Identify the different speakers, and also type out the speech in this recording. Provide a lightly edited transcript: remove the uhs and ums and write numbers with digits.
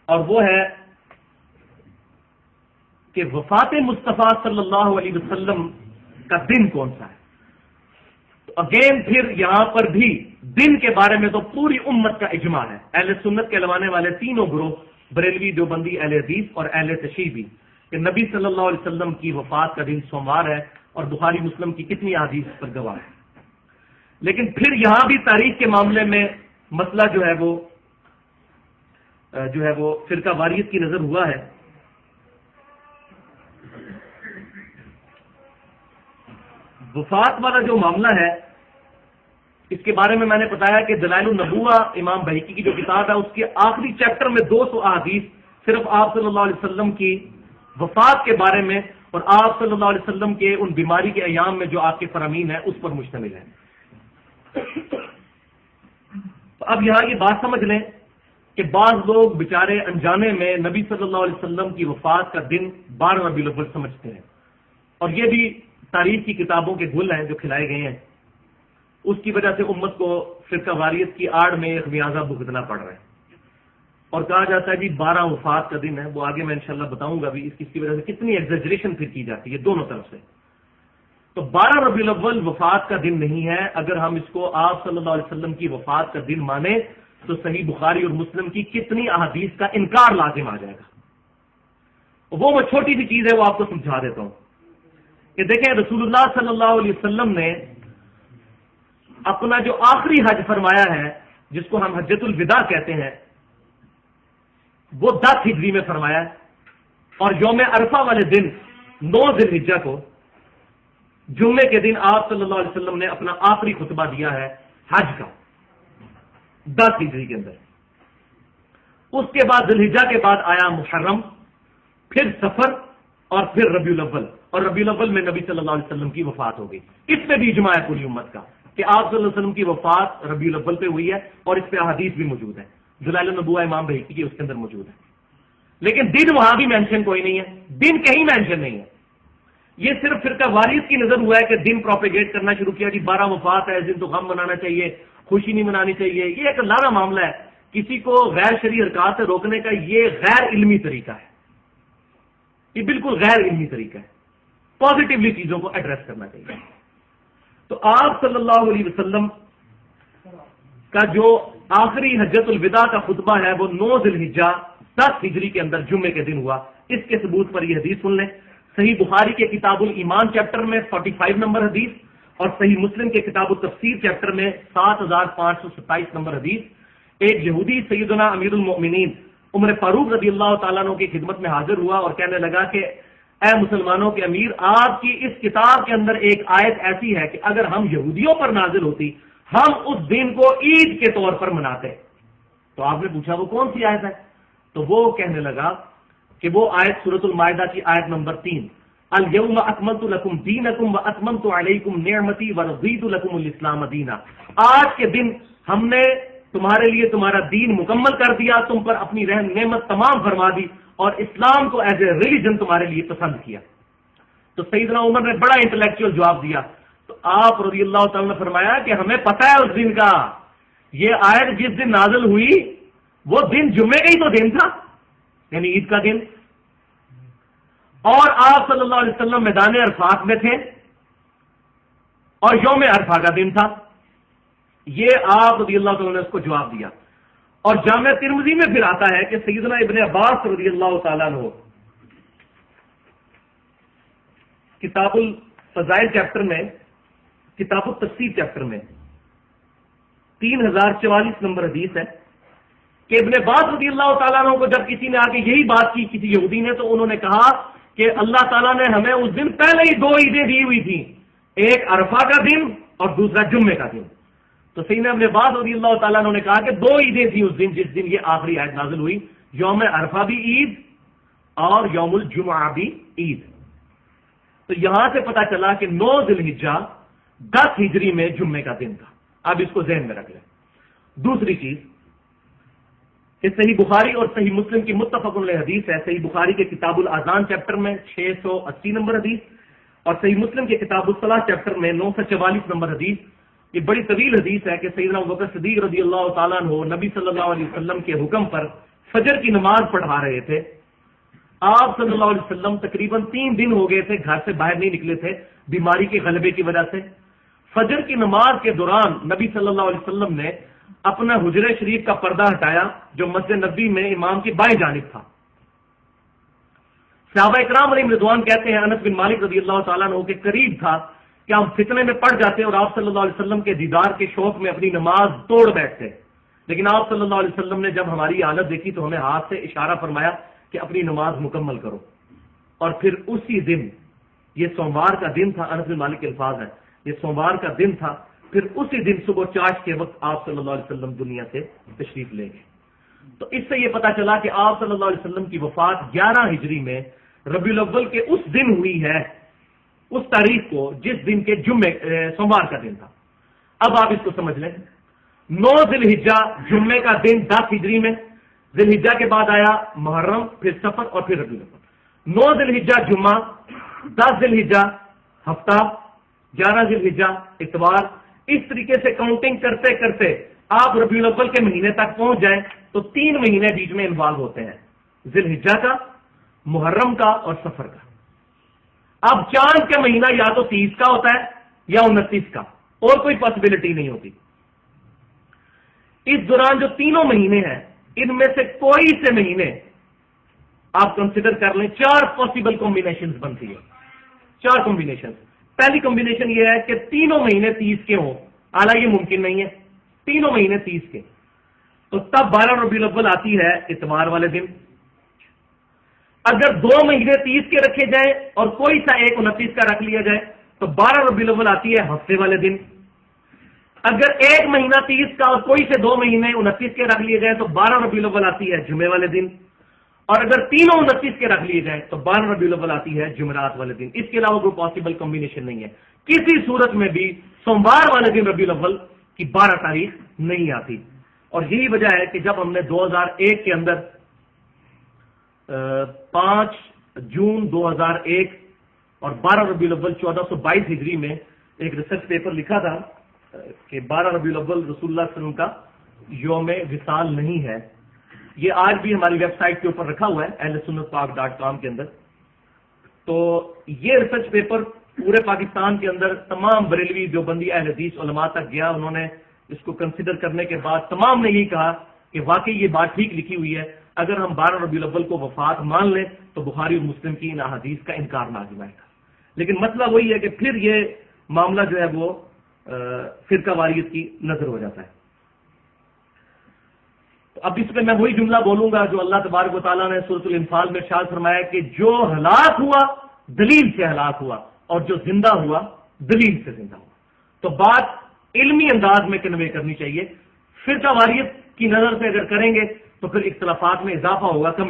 Speaker 1: اور وہ ہے کہ وفات مصطفیٰ صلی اللہ علیہ وسلم کا دن کون سا ہے. تو اگین پھر یہاں پر بھی دن کے بارے میں تو پوری امت کا اجماع ہے. اہل سنت کے لوانے والے تینوں گروہ، بریلوی، دیوبندی، اہل حدیث اور اہل تشیع بھی، کہ نبی صلی اللہ علیہ وسلم کی وفات کا دن سوموار ہے، اور بخاری مسلم کی کتنی احادیث پر گواہ ہے. لیکن پھر یہاں بھی تاریخ کے معاملے میں مسئلہ جو ہے وہ فرقہ واریت کی نظر ہوا ہے. وفات والا جو معاملہ ہے اس کے بارے میں نے بتایا کہ دلائل النبوہ امام بہقی کی جو کتاب ہے اس کے آخری چیپٹر میں 200 احادیث صرف آپ صلی اللہ علیہ وسلم کی وفات کے بارے میں اور آپ صلی اللہ علیہ وسلم کے ان بیماری کے ایام میں جو آپ کے فرامین ہیں اس پر مشتمل ہے. تو اب یہاں یہ بات سمجھ لیں کہ بعض لوگ بیچارے انجانے میں نبی صلی اللہ علیہ وسلم کی وفات کا دن 12 ربیع الاول سمجھتے ہیں، اور یہ بھی تاریخ کی کتابوں کے گل ہیں جو کھلائے گئے ہیں. اس کی وجہ سے امت کو فرقہ واریت کی آڑ میں خمیازہ بھگتنا پڑ رہا ہے، اور کہا جاتا ہے جی 12 وفات کا دن ہے. وہ آگے میں انشاءاللہ بتاؤں گا بھی اس کی وجہ سے کتنی ایگزیجریشن پھر کی جاتی ہے دونوں طرف سے. تو 12 ربیع الاول وفات کا دن نہیں ہے. اگر ہم اس کو آپ صلی اللہ علیہ وسلم کی وفات کا دن مانیں تو صحیح بخاری اور مسلم کی کتنی احادیث کا انکار لازم آ جائے گا. وہ چھوٹی سی چیز ہے وہ آپ کو سمجھا دیتا ہوں کہ دیکھیں رسول اللہ صلی اللہ علیہ وسلم نے اپنا جو آخری حج فرمایا ہے جس کو ہم حجۃ الوداع کہتے ہیں وہ 10 ہجری میں فرمایا ہے، اور یوم عرفہ والے دن 9 ذی الحجہ کو جمعے کے دن آپ صلی اللہ علیہ وسلم نے اپنا آخری خطبہ دیا ہے حج کا 10 ہجری کے اندر. اس کے بعد ذی الحجہ کے بعد آیا محرم، پھر سفر اور پھر ربیع الاول، اور ربیع الاول میں نبی صلی اللہ علیہ وسلم کی وفات ہو گئی. اس میں بھی اجماع ہے پوری امت کا کہ آپ صلی اللہ علیہ وسلم کی وفات ربیع الاول پہ ہوئی ہے، اور اس پہ احادیث بھی موجود ہے. دلائل النبوہ امام بہقی کی اس کے اندر موجود ہے. لیکن دن وہاں بھی مینشن کوئی نہیں ہے، دن کہیں مینشن نہیں ہے. یہ صرف فرقہ واریت کی نظر ہوا ہے کہ دن پروپیگیٹ کرنا شروع کیا جی 12 وفات ہے، اس دن تو غم منانا چاہیے، خوشی نہیں منانی چاہیے. یہ ایک لانا معاملہ ہے. کسی کو غیر شرعی حرکات سے روکنے کا یہ غیر علمی طریقہ ہے، یہ بالکل غیر علمی طریقہ ہے. پازیٹیولی چیزوں کو ایڈریس کرنا چاہیے. تو آپ صلی اللہ علیہ وسلم کا جو آخری حجۃ الوداع کا خطبہ ہے وہ 9 ذی الحجہ 10 ہجری کے اندر جمعے کے دن ہوا. اس کے ثبوت پر یہ حدیث سن لیں. صحیح بخاری کے کتاب الایمان چیپٹر میں 45 نمبر حدیث، اور صحیح مسلم کے کتاب التفسیر چیپٹر میں 7527 نمبر حدیث. ایک یہودی سیدنا امیر المؤمنین عمر فاروق رضی اللہ تعالیٰ عنہ کی خدمت میں حاضر ہوا اور کہنے لگا کہ اے مسلمانوں کے امیر، آپ کی اس کتاب کے اندر ایک آیت ایسی ہے کہ اگر ہم یہودیوں پر نازل ہوتی ہم اس دن کو عید کے طور پر مناتے. تو آپ نے پوچھا وہ کون سی آیت ہے؟ تو وہ کہنے لگا کہ وہ آیت سورۃ المائدہ کی آیت نمبر 3، الیوم اکملت لکم دینکم واتممت علیکم نعمتی ورضیت لکم الاسلام دینا. آج کے دن ہم نے تمہارے لیے تمہارا دین مکمل کر دیا، تم پر اپنی رحم نعمت تمام فرما دی، اور اسلام کو ایز اے ریلیجن تمہارے لیے پسند کیا. تو سیدنا عمر نے بڑا انٹلیکچوئل جواب دیا. تو آپ رضی اللہ تعالیٰ نے فرمایا کہ ہمیں پتہ ہے اس دن کا، یہ آیت جس دن نازل ہوئی وہ دن جمعے کا ہی تو دن تھا، یعنی عید کا دن، اور آپ صلی اللہ علیہ وسلم میدان عرفات میں تھے اور یوم عرفہ کا دن تھا. یہ آپ رضی اللہ تعالیٰ نے اس کو جواب دیا. اور جامع ترمذی میں پھر آتا ہے کہ سیدنا ابن عباس رضی اللہ تعالیٰ عنہ کتاب الفضائل چیپٹر میں، کتاب التفسیر چیپٹر میں 3044 نمبر حدیث ہے کہ ابن عباس رضی اللہ تعالیٰ عنہ کو جب کسی نے آ کے یہی بات کی کسی یہودی نے، تو انہوں نے کہا کہ اللہ تعالیٰ نے ہمیں اس دن پہلے ہی 2 عیدیں دی ہوئی تھیں، ایک عرفہ کا دن اور دوسرا جمعے کا دن. تو سیدنا ابن عباس رضی اللہ تعالیٰ عنہ نے کہا کہ 2 عیدیں تھیں اس دن جس دن یہ آخری آیت نازل ہوئی، یوم عرفہ بھی عید اور یوم الجمعہ بھی عید. تو یہاں سے پتا چلا کہ 9 ذی الحجہ 10 ہجری میں جمعے کا دن تھا. اب اس کو ذہن میں رکھ لیں. دوسری چیز، کہ صحیح بخاری اور صحیح مسلم کی متفق علیہ حدیث ہے. صحیح بخاری کے کتاب الاذان چیپٹر میں 680 نمبر حدیث، اور صحیح مسلم کے کتاب الصلاۃ چیپٹر میں 944 نمبر حدیث. یہ بڑی طویل حدیث ہے کہ سیدنا ابوبکر صدیق رضی اللہ تعالیٰ عنہ نبی صلی اللہ علیہ وسلم کے حکم پر فجر کی نماز پڑھا رہے تھے. آپ صلی اللہ علیہ وسلم تقریباً 3 دن ہو گئے تھے گھر سے باہر نہیں نکلے تھے بیماری کے غلبے کی وجہ سے. فجر کی نماز کے دوران نبی صلی اللہ علیہ وسلم نے اپنا حجرہ شریف کا پردہ ہٹایا جو مسجد نبوی میں امام کی بائیں جانب تھا. صحابہ اکرام علیہم رضوان کہتے ہیں انس بن مالک رضی اللہ تعالیٰ عنہ کے قریب تھا کہ ہم فتنے میں پڑ جاتے اور آپ صلی اللہ علیہ وسلم کے دیدار کے شوق میں اپنی نماز توڑ بیٹھتے. لیکن آپ صلی اللہ علیہ وسلم نے جب ہماری حالت دیکھی تو ہمیں ہاتھ سے اشارہ فرمایا کہ اپنی نماز مکمل کرو. اور پھر اسی دن، یہ سوموار کا دن تھا، انس بن مالک کے الفاظ ہیں، یہ سوموار کا دن تھا، پھر اسی دن صبح چاش کے وقت آپ صلی اللہ علیہ وسلم دنیا سے تشریف لے گئے. تو اس سے یہ پتا چلا کہ آپ صلی اللہ علیہ وسلم کی وفات 11 ہجری میں ربیع الاول کے اس دن ہوئی ہے، اس تاریخ کو جس دن کے سوموار کا دن تھا. اب آپ اس کو سمجھ لیں. 9 ذی الحجہ جمعے کا دن 10 ہجری میں، ذی الحجہ کے بعد آیا محرم، پھر سفر اور پھر ربیع الاول. 9 ذی الحجہ جمعہ، 10 ذی الحجہ ہفتہ، 11 ذی الحجہ اتوار. اس طریقے سے کاؤنٹنگ کرتے کرتے آپ ربیع الاول کے مہینے تک پہنچ جائیں تو 3 مہینے بیچ میں انوالو ہوتے ہیں، ذی الحجہ کا، محرم کا اور سفر کا. اب چاند کا مہینہ یا تو 30 کا ہوتا ہے یا 29 کا، اور کوئی پاسبلٹی نہیں ہوتی. اس دوران جو تینوں مہینے ہیں ان میں سے کوئی سے مہینے آپ کنسیڈر کر لیں. 4 پاسبل کمبینیشنز بنتی ہے، 4 کمبینیشن. پہلی کمبینیشن یہ ہے کہ تینوں مہینے 30 کے ہوں، حالانکہ یہ ممکن نہیں ہے، تینوں مہینے 30 کے. تو تب 12 ربیع الاول آتی ہے اتوار والے دن. اگر 2 مہینے 30 کے رکھے جائیں اور کوئی سا ایک 29 کا رکھ لیا جائے تو 12 ربیع الاول آتی ہے ہفتے والے دن. اگر ایک مہینہ 30 کا اور کوئی سے 2 مہینے 29 کے رکھ لیے جائیں تو 12 ربیع الاول آتی ہے جمعے والے دن. اور اگر تینوں 29 کے رکھ لیے جائیں تو 12 ربیع الاول آتی ہے جمعرات والے دن. اس کے علاوہ کوئی پاسبل کمبینیشن نہیں ہے. کسی صورت میں بھی سوموار والے دن ربیع الاول کی 12 تاریخ نہیں آتی. اور یہی وجہ ہے کہ جب ہم نے 2001 کے اندر 5 جون 2001 اور 12 ربیع الاول 1422 ہجری میں ایک ریسرچ پیپر لکھا تھا کہ 12 ربیع الاول رسول اللہ صلی اللہ علیہ وسلم کا یوم وصال نہیں ہے. یہ آج بھی ہماری ویب سائٹ کے اوپر رکھا ہوا ہے ahlsunnatpak.com کے اندر. تو یہ ریسرچ پیپر پورے پاکستان کے اندر تمام بریلوی دیوبندی اہل حدیث علماء تک گیا. انہوں نے اس کو کنسیڈر کرنے کے بعد تمام نے یہی کہا کہ واقعی یہ بات ٹھیک لکھی ہوئی ہے. اگر ہم 12 ربیع الاول کو وفات مان لیں تو بخاری اور مسلم کی ان احادیث کا انکار لازم آئے گا. لیکن مسئلہ وہی ہے کہ پھر یہ معاملہ جو ہے وہ فرقہ واریت کی نظر ہو جاتا ہے. تو اب اس پہ میں وہی جملہ بولوں گا جو اللہ تبارک و تعالیٰ نے سورۃ الانفال میں ارشاد فرمایا کہ جو ہلاک ہوا دلیل سے ہلاک ہوا اور جو زندہ ہوا دلیل سے زندہ ہوا. تو بات علمی انداز میں کنوے کرنی چاہیے. فرقہ واریت کی نظر سے اگر کریں گے تو پھر اختلافات میں اضافہ ہوگا، کمی